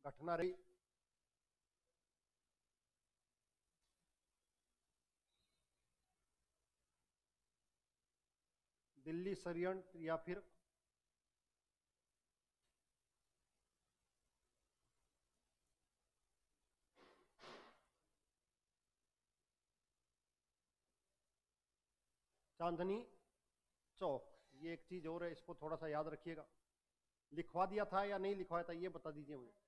घटना रही। दिल्ली षड्यंत्र या फिर चांदनी चौक। ये एक चीज और है, इसको थोड़ा सा याद रखिएगा। लिखवा दिया था या नहीं लिखवाया था, ये बता दीजिए मुझे।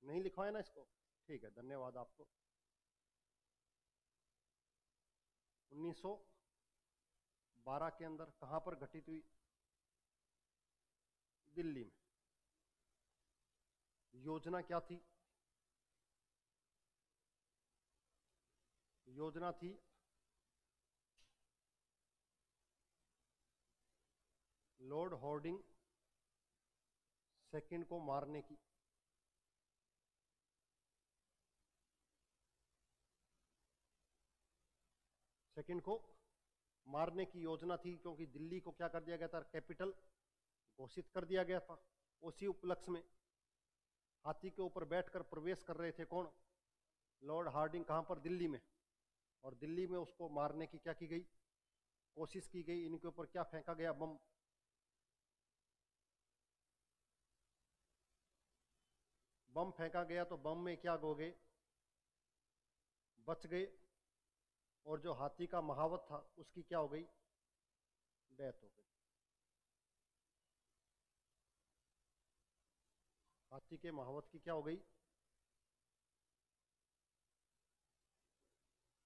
नहीं लिखवाया ना इसको, ठीक है, धन्यवाद आपको। 1912 के अंदर कहां पर घटित हुई? दिल्ली में। योजना क्या थी? योजना थी लॉर्ड हॉर्डिंग सेकंड को मारने की। सेकंड को मारने की योजना थी, क्योंकि दिल्ली को क्या कर दिया गया था, कैपिटल घोषित कर दिया गया था। उसी उपलक्ष्य में हाथी के ऊपर बैठकर प्रवेश कर रहे थे कौन? Lord Hardinge. कहां पर? दिल्ली में। और दिल्ली में उसको मारने की क्या की गई? कोशिश की गई। इनके ऊपर क्या फेंका गया? बम। बम फेंका गया, तो बम में क्या हो गए? बच गए। और जो हाथी का महावत था उसकी क्या हो गई? डेथ हो गई। हाथी के महावत की क्या हो गई?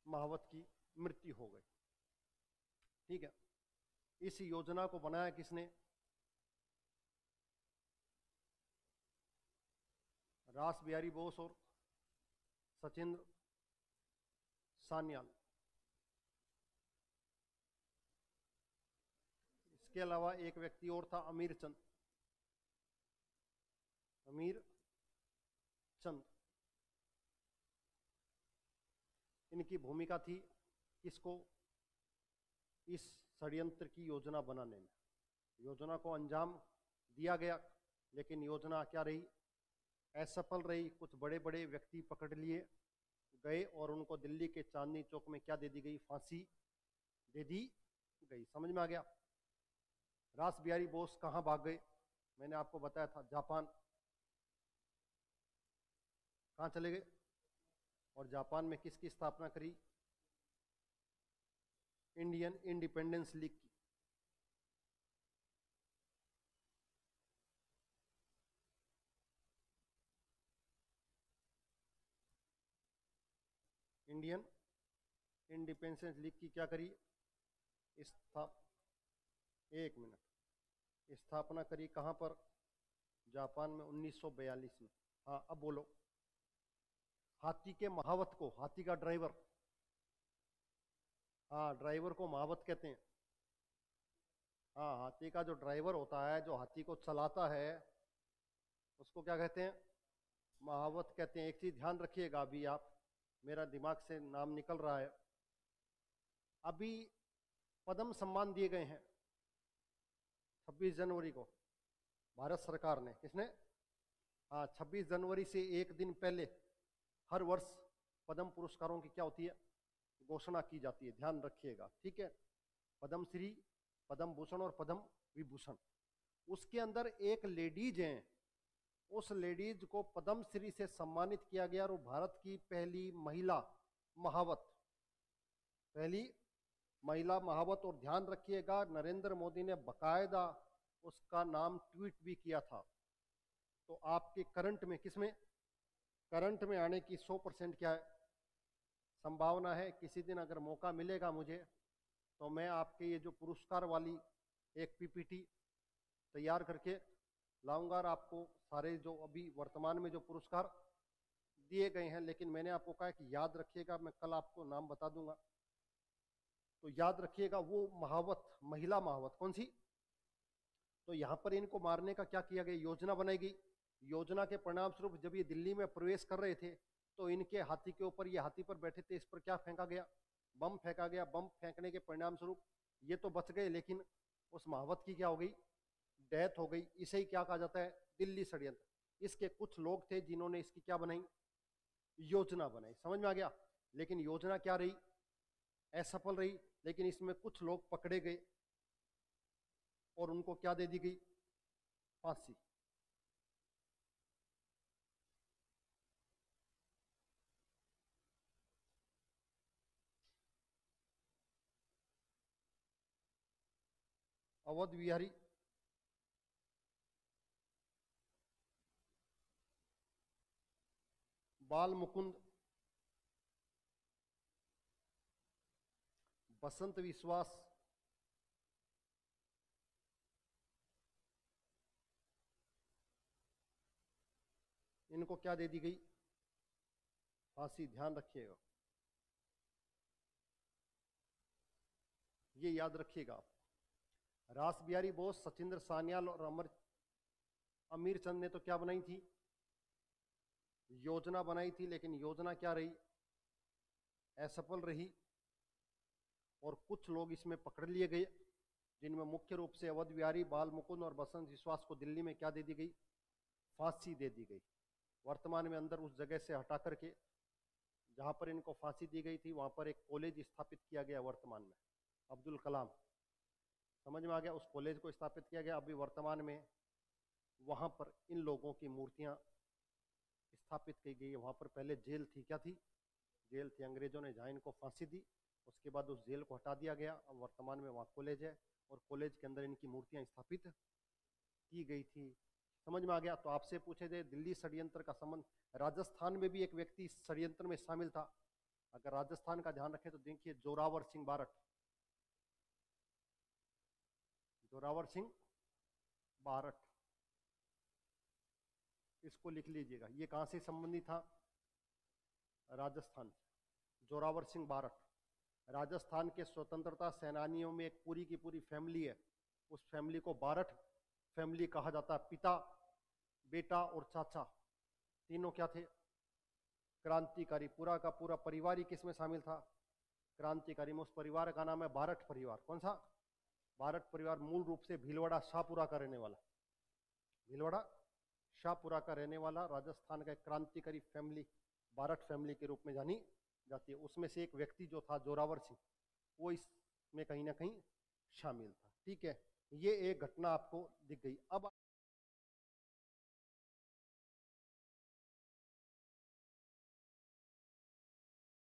महावत की मृत्यु हो गई। ठीक है। इस योजना को बनाया किसने? रास बिहारी बोस और सचिंद्र सान्याल। इसके अलावा एक व्यक्ति और था, अमीर चंद। अमीर चंद। इनकी भूमिका थी किसको? इस षड्यंत्र की योजना बनाने में। योजना को अंजाम दिया गया, लेकिन योजना क्या रही? असफल रही। कुछ बड़े बड़े व्यक्ति पकड़ लिए गए और उनको दिल्ली के चांदनी चौक में क्या दे दी गई? फांसी दे दी गई। समझ में आ गया? रास बिहारी बोस कहां भाग गए? मैंने आपको बताया था, जापान। कहां चले गए? और जापान में किसकी स्थापना करी? इंडियन इंडिपेंडेंस लीग की। इंडियन इंडिपेंडेंस लीग की क्या करी? एक मिनट। स्थापना करी कहां पर? जापान में 1942 में। हाँ, अब बोलो। हाथी के महावत को, हाथी का ड्राइवर, हाँ ड्राइवर को महावत कहते हैं। हाँ, हाथी का जो ड्राइवर होता है, जो हाथी को चलाता है, उसको क्या कहते हैं? महावत कहते हैं। एक चीज ध्यान रखिएगा, अभी आप, मेरा दिमाग से नाम निकल रहा है, अभी पद्म सम्मान दिए गए हैं 26 जनवरी को भारत सरकार ने। किसने? हाँ, 26 जनवरी से एक दिन पहले हर वर्ष पद्म पुरस्कारों की क्या होती है? घोषणा की जाती है। ध्यान रखिएगा, ठीक है? पद्म श्री, पद्म भूषण और पद्म विभूषण। उसके अंदर एक लेडीज हैं, उस लेडीज को पद्म श्री से सम्मानित किया गया, और वो भारत की पहली महिला महावत, पहली महिला महावत। और ध्यान रखिएगा, नरेंद्र मोदी ने बकायदा उसका नाम ट्वीट भी किया था। तो आपके करंट में, किसमें? करंट में आने की 100% क्या है? संभावना है। किसी दिन अगर मौका मिलेगा मुझे, तो मैं आपके ये जो पुरस्कार वाली एक पीपीटी तैयार करके लाऊंगा, और आपको सारे जो अभी वर्तमान में जो पुरस्कार दिए गए हैं, लेकिन मैंने आपको कहा कि याद रखिएगा, मैं कल आपको नाम बता दूंगा। तो याद रखिएगा, वो महावत, महिला महावत कौन सी? तो यहां पर इनको मारने का क्या किया गया? योजना बनाई गई। योजना के परिणाम स्वरूप जब ये दिल्ली में प्रवेश कर रहे थे, तो इनके हाथी के ऊपर, ये हाथी पर बैठे थे, इस पर क्या फेंका गया? बम फेंका गया। बम फेंकने के परिणाम स्वरूप ये तो बच गए, लेकिन उस महावत की क्या हो गई? डेथ हो गई। इसे ही क्या कहा जाता है? दिल्ली षड्यंत्र। इसके कुछ लोग थे जिन्होंने इसकी क्या बनाई, योजना बनाई। समझ में आ गया। लेकिन योजना क्या रही, असफल रही। लेकिन इसमें कुछ लोग पकड़े गए और उनको क्या दे दी गई, फांसी। अवध बिहारी, बाल मुकुंद, बसंत विश्वास, इनको क्या दे दी गई, फांसी। ध्यान रखिएगा, ये याद रखिएगा आप। रास बिहारी बोस, सचिंद्र सान्याल और अमीर चंद ने तो क्या बनाई थी, योजना बनाई थी। लेकिन योजना क्या रही, असफल रही। और कुछ लोग इसमें पकड़ लिए गए, जिनमें मुख्य रूप से अवध बिहारी, बाल मुकुंद और बसंत विश्वास को दिल्ली में क्या दे दी गई, फांसी दे दी गई। वर्तमान में अंदर उस जगह से हटा करके जहां पर इनको फांसी दी गई थी वहां पर एक कॉलेज स्थापित किया गया वर्तमान में, अब्दुल कलाम। समझ में आ गया। उस कॉलेज को स्थापित किया गया। अभी वर्तमान में वहां पर इन लोगों की मूर्तियां स्थापित की गई है। वहां पर पहले जेल थी, क्या थी, जेल थी। अंग्रेजों ने जहां इनको फांसी दी, उसके बाद उस जेल को हटा दिया गया। अब वर्तमान में वहाँ कॉलेज है और कॉलेज के अंदर इनकी मूर्तियां स्थापित की गई थी। समझ में आ गया। तो आपसे पूछे थे दिल्ली षड्यंत्र का संबंध, राजस्थान में भी एक व्यक्ति इस षड्यंत्र में शामिल था। अगर राजस्थान का ध्यान रखें तो देखिए, जोरावर सिंह बारठ, जोरावर सिंह बारठ, इसको लिख लीजिएगा। ये कहां से संबंधित था, राजस्थान से। जोरावर सिंह बारठ राजस्थान के स्वतंत्रता सेनानियों में एक पूरी की पूरी फैमिली है। उस फैमिली को बारठ फैमिली कहा जाता है। पिता, बेटा और चाचा तीनों क्या थे, क्रांतिकारी। पूरा का पूरा परिवार ही किसमें शामिल था, क्रांतिकारी में। उस परिवार का नाम है बारठ परिवार। कौन सा, बारठ परिवार। मूल रूप से भीलवाड़ा शाहपुरा का रहने वाला, भीलवाड़ा शाहपुरा का रहने वाला राजस्थान का एक क्रांतिकारी फैमिली बारठ फैमिली के रूप में जानी जाती है। उसमें से एक व्यक्ति जो था जोरावर सिंह, वो इसमें कहीं ना कहीं शामिल था। ठीक है, ये एक घटना आपको दिख गई। अब